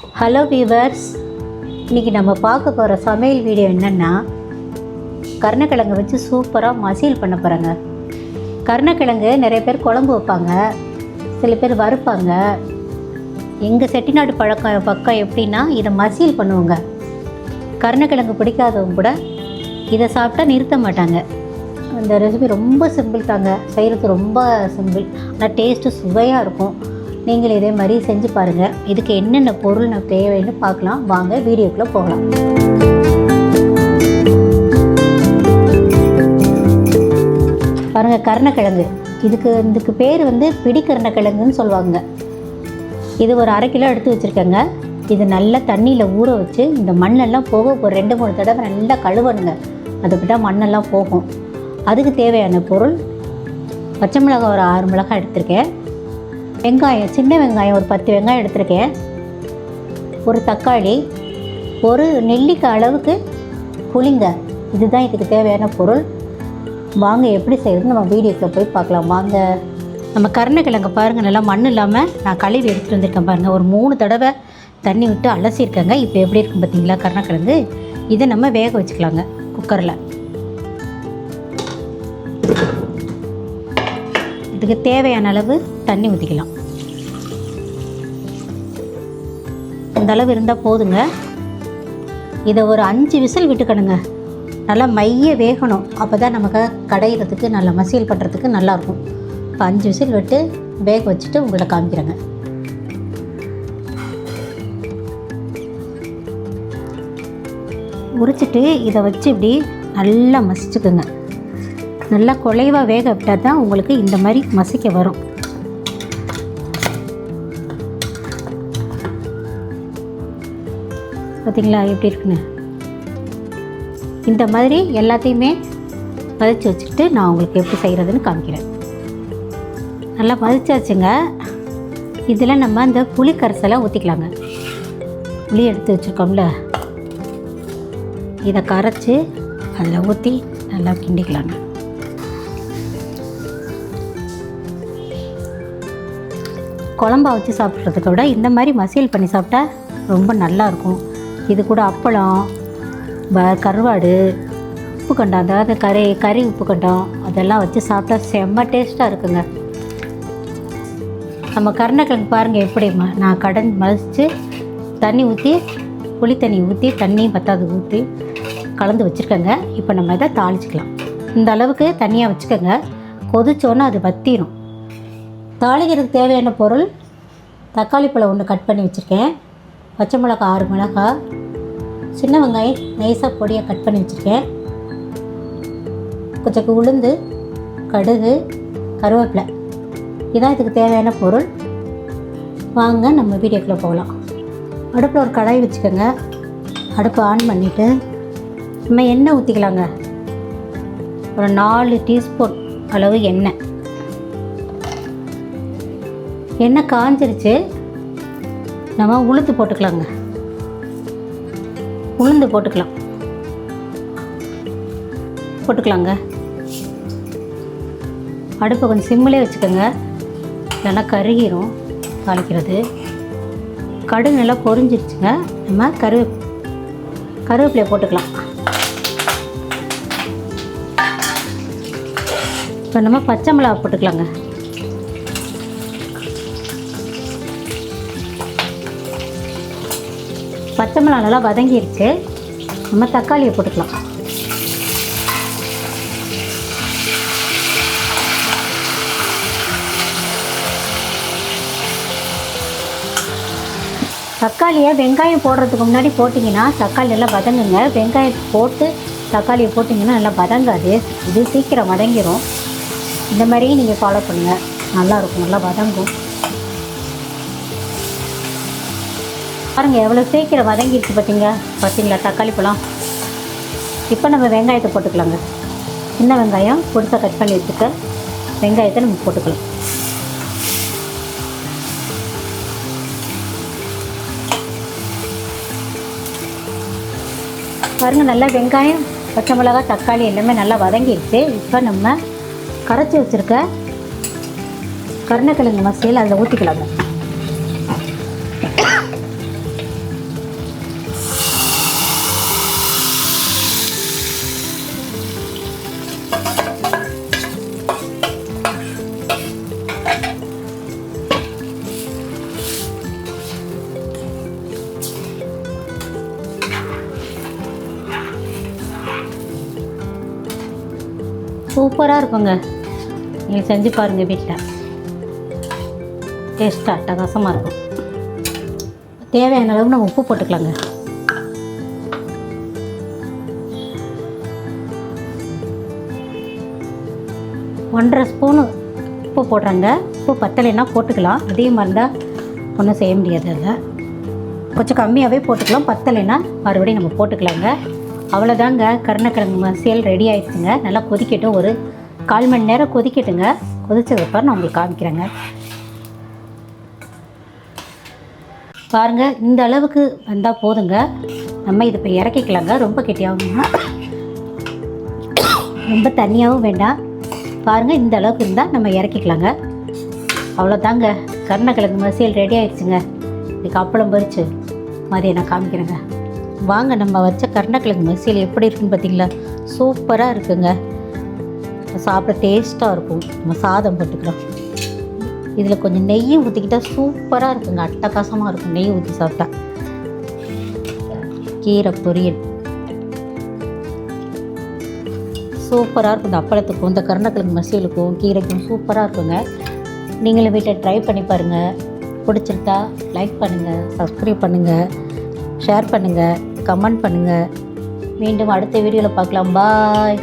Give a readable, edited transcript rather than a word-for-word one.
Hello viewers, இன்றைக்கி நம்ம பார்க்க போகிற சமையல் வீடியோ என்னென்னா கருணக்கிழங்கு வச்சு சூப்பராக மசியல் பண்ண போகிறாங்க. கருணக்கிழங்கு நிறைய பேர் குழம்பு வைப்பாங்க, சில பேர் வறுப்பாங்க. எங்கள் செட்டிநாடு பக்கம் எப்படின்னா இதை மசியல் பண்ணுவாங்க. கருணக்கிழங்கு பிடிக்காதவங்க கூட இதை சாப்பிட்டா நிறுத்த மாட்டாங்க. அந்த ரெசிபி ரொம்ப சிம்பிள் தாங்க, செய்கிறது ரொம்ப சிம்பிள், ஆனால் டேஸ்ட்டு சுவையாக இருக்கும். நீங்கள் இதே மாதிரி செஞ்சு பாருங்கள். இதுக்கு என்னென்ன பொருள் நான் தேவைன்னு பார்க்கலாம். வாங்க வீடியோக்குள்ளே போகலாம். பாருங்கள், கருணக்கிழங்கு. இதுக்கு பேர் பிடிக்கருணக்கிழங்குன்னு சொல்லுவாங்க. இது ஒரு 1/2 கிலோ எடுத்து வச்சுருக்கேங்க. இது நல்லா தண்ணியில் ஊற வச்சு இந்த மண்ணெல்லாம் போக ஒரு 2-3 தடவை நல்லா கழுவணுங்க. அதுக்கிட்ட மண்ணெல்லாம் போகும். அதுக்கு தேவையான பொருள் பச்சை மிளகாய் ஒரு 6 மிளகாய் எடுத்திருக்கேன். வெங்காயம், சின்ன வெங்காயம் ஒரு 10 வெங்காயம் எடுத்திருக்கேன். ஒரு தக்காளி, ஒரு நெல்லிக்காய் அளவுக்கு புளிங்க. இதுதான் இதுக்கு தேவையான பொருள். வாங்க எப்படி செய்யறதுன்னு நம்ம வீடியோக்குள்ளே போய் பார்க்கலாம். வாங்க. நம்ம கருணக்கிழங்கு பாருங்கள், நல்லா மண் இல்லாமல் நான் கழுவி எடுத்துகிட்டு வந்திருக்கேன். பாருங்கள், ஒரு 3 தடவை தண்ணி விட்டு அலசியிருக்கேங்க. இப்போ எப்படி இருக்கும் பார்த்தீங்களா கருணக்கிழங்கு. இதை நம்ம வேக வச்சுக்கலாங்க குக்கரில். இதுக்கு தேவையான அளவு தண்ணி ஊற்றிக்கலாம். இந்த அளவு இருந்தால் போதுங்க. இதை ஒரு 5 விசில் விட்டுக்கணுங்க. நல்லா மைய வேகணும். அப்போ தான் நமக்கு கடையிறதுக்கு நல்லா மசியல் பண்ணுறதுக்கு நல்லாயிருக்கும். இப்போ 5 விசில் விட்டு வேக வச்சுட்டு உங்களை காமிக்கிறேங்க. உரிச்சிட்டு இதை வச்சு இப்படி நல்லா மசிச்சுக்குங்க. நல்லா குலைவாக வேக விட்டால் தான் உங்களுக்கு இந்த மாதிரி மசிக்க வரும். பார்த்தீங்களா எப்படி இருக்குன்னு. இந்த மாதிரி எல்லாத்தையுமே மதிச்சு வச்சுக்கிட்டு நான் உங்களுக்கு எப்படி செய்கிறதுன்னு காமிக்கிறேன். நல்லா மதிச்சாச்சுங்க. இதில் நம்ம அந்த புளி கரைசலை ஊற்றிக்கலாங்க. புளி எடுத்து வச்சுருக்கோம்ல, இதை கரைச்சி அதில் ஊற்றி நல்லா கிண்டிக்கலாங்க. குழம்பா வச்சு சாப்பிட்றதுக்க விட இந்த மாதிரி மசியல் பண்ணி சாப்பிட்டா ரொம்ப நல்லாயிருக்கும். இது கூட அப்பளம், கருவாடு, உப்பு கண்டம், அதாவது கறி உப்பு கண்டம், அதெல்லாம் வச்சு சாப்பிட்டா செம்ம டேஸ்ட்டாக இருக்குங்க. நம்ம கருணக்கிழங்கு பாருங்கள் எப்படி நான் மசித்து தண்ணி ஊற்றி, புளி தண்ணி ஊற்றி, தண்ணியும் பத்தாது ஊற்றி கலந்து வச்சுருக்கேங்க. இப்போ நம்ம இதை தாளிச்சிக்கலாம். இந்த அளவுக்கு தண்ணியாக வச்சுக்கோங்க. கொதிச்சோன்னா அது வத்திரும். தாளிக்கிறதுக்கு தேவையான பொருள் தக்காளி பழம் 1 கட் பண்ணி வச்சுருக்கேன். பச்சை மிளகாய் 6 மிளகாய், சின்ன வெங்காயம் நைஸாக பொடியாக கட் பண்ணி வச்சுருக்கேன். கொஞ்சம் உளுந்து, கடுகு, கருவேப்பிலை, இதான் இதுக்கு தேவையான பொருள். வாங்க நம்ம வீடியோக்குள்ளே போகலாம். அடுப்பில் ஒரு கடாய் வச்சுக்கோங்க. அடுப்பை ஆன் பண்ணிவிட்டு நம்ம எண்ணெய் ஊற்றிக்கலாங்க. ஒரு 4 டீஸ்பூன் அளவு எண்ணெய் காஞ்சிருச்சு. நம்ம உளுந்து போட்டுக்கலாங்க. உளுந்து போட்டுக்கலாங்க. அடுப்பை கொஞ்சம் சிம்மிலே வச்சுக்கோங்க, இல்லைன்னா கருகிரும் தாளிக்கிறது. கடுகு நல்லா பொரிஞ்சிருச்சுங்க. நம்ம கருவேப்பிலையை போட்டுக்கலாம். இப்போ நம்ம பச்சை மிளகாய் போட்டுக்கலாங்க. பச்சை மிளகாய் நல்லா வதங்கிருச்சு. நம்ம தக்காளியை போட்டுக்கலாம். தக்காளியை வெங்காயம் போடுறதுக்கு முன்னாடி போட்டிங்கன்னா தக்காளி நல்லா வதங்குங்க. வெங்காயத்தை போட்டு தக்காளியை போட்டிங்கன்னா நல்லா வதங்காது. இது சீக்கிரம் வதங்கிடும். இந்த மாதிரியே நீங்கள் ஃபாலோ பண்ணுங்கள், நல்லாயிருக்கும், நல்லா வதங்கும். பாருங்கள் எவ்வளோ சீக்கிரம் வதங்கிடுச்சு பார்த்தீங்களா தக்காளி பழம். இப்போ நம்ம வெங்காயத்தை போட்டுக்கலாங்க. சின்ன வெங்காயம் பொடிசாக கட் பண்ணி வச்சுக்க வெங்காயத்தை நம்ம போட்டுக்கலாம். பாருங்கள், நல்லா வெங்காயம், பச்சை மிளகாய், தக்காளி எல்லாமே நல்லா வதங்கிடுச்சு. இப்போ நம்ம கரைச்சி வச்சுருக்க கருணக்கிழங்கு மசியல் அதில் ஊற்றிக்கலாங்க. சூப்பராக இருக்குங்க. நீங்கள் செஞ்சு பாருங்கள் வீட்டில். டேஸ்ட்டாக அட்டகாசமாக இருக்கும். தேவையான அளவு நம்ம உப்பு போட்டுக்கலாங்க. ஒன்றரை ஸ்பூனு உப்பு போடுறாங்க. உப்பு பத்தலைன்னா போட்டுக்கலாம். அதே மாதிரி தான் ஒன்றும் செய்ய முடியாது. அதில் கொஞ்சம் கம்மியாகவே போட்டுக்கலாம். பத்தலைன்னா மறுபடியும் நம்ம போட்டுக்கலாங்க. அவ்வளோதாங்க, கருணக்கிழங்கு மசியல் ரெடி ஆகிடுச்சுங்க. நல்லா கொதிக்கட்டும். ஒரு 1/4 மணி நேரம் கொதிக்கட்டுங்க. கொதிச்சதுக்கப்புறம் நான் உங்களுக்கு காமிக்கிறேங்க. பாருங்கள், இந்த அளவுக்கு வந்தால் போதுங்க. நம்ம இது இப்போ இறக்கிக்கலாங்க. ரொம்ப கெட்டியாகும்னா ரொம்ப தண்ணியாகவும் வேண்டாம். பாருங்கள், இந்த அளவுக்கு இருந்தால் நம்ம இறக்கிக்கலாங்க. அவ்வளோதாங்க, கருணக்கிழங்கு மசியல் ரெடி ஆகிடுச்சுங்க. இதுக்கு அப்பளம் பறித்து மதியம் நான் காமிக்கிறேங்க. வாங்க, நம்ம வச்ச கருணக்கிழங்கு மசியல் எப்படி இருக்குன்னு பார்த்தீங்களா? சூப்பராக இருக்குங்க. சாப்பிட டேஸ்ட்டாக இருக்கும். நம்ம சாதம் போட்டுக்கிறோம். இதில் கொஞ்சம் நெய்யை ஊற்றிக்கிட்டால் சூப்பராக இருக்குங்க. அட்டகாசமாக இருக்கும் நெய் ஊற்றி சாப்பிட்டா. கீரை பொரியல் சூப்பராக இருக்கும். இந்த அப்பளத்துக்கும் இந்த கருணக்கிழங்கு மசியலுக்கும் கீரைக்கும் சூப்பராக இருக்குங்க. நீங்களும் வீட்டை ட்ரை பண்ணி பாருங்கள். பிடிச்சிருந்தா லைக் பண்ணுங்கள், சப்ஸ்கிரைப் பண்ணுங்கள், ஷேர் பண்ணுங்கள், கமெண்ட் பண்ணுங்கள். மீண்டும் அடுத்த வீடியோவில் பார்க்கலாம். பாய்.